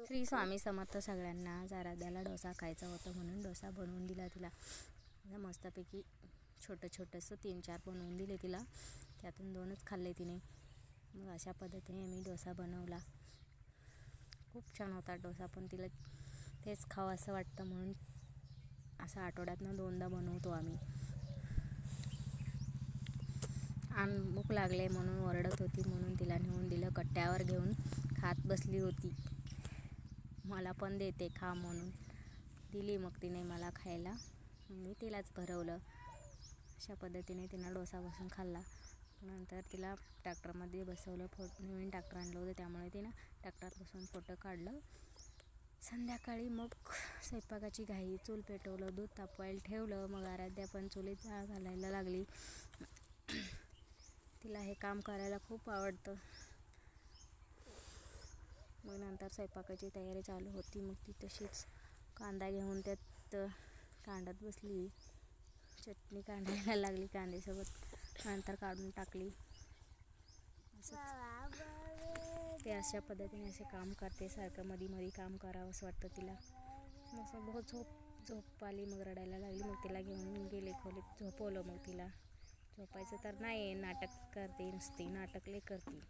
श्री स्वामी समर्थ सगळ्यांना. आराध्याला डोसा खायचा होता म्हणून डोसा बनवून दिला तिला. मस्तपैकी छोटंसं 3-4 बनवून दिले तिला. त्यातून 2च खाल्ले तिने. मग अशा पद्धतीने मी डोसा बनवला. खूप छान होता डोसा, पण तिला तेच खावं असं वाटतं म्हणून असं आठवड्यातनं 2दा बनवतो आम्ही. भूक लागले म्हणून ओरडत होती म्हणून तिला नेऊन दिलं. कट्ट्यावर घेऊन खात बसली होती. मला पण देते खा म्हणून दिली. मग तिने मला खायला, मी तिलाच भरवलं. अशा पद्धतीने तिनं डोसा बसून खाल्ला. नंतर तिला ट्रॅक्टरमध्ये बसवलं. नवीन ट्रॅक्टर आणलं होतं त्यामुळे तिनं ट्रॅक्टरात बसून फोटो काढलं. संध्याकाळी मग स्वयंपाकाची घाई. चूल पेटवलं, दूध तापवायला ठेवलं. मग आराध्या पण चुलीत जाळ घालायला लागली. तिला हे काम करायला खूप आवडतं. मग नंतर स्वयंपाकाची तयारी चालू होती. मग ती तशीच कांदा घेऊन त्यात कांडत बसली. चटणी कांडायला लागली कांद्यासोबत. नंतर काढून टाकली. ते अशा पद्धतीने असे काम करते. सारखं मध्ये काम करावं असं वाटतं तिला. असं बहुत झोप आली. मग रडायला लागली. मग तिला घेऊन गेले खोलीत, झोपवलं. मग तिला झोपायचं तर नाही, नाटक करते नुसती, नाटक लई करते.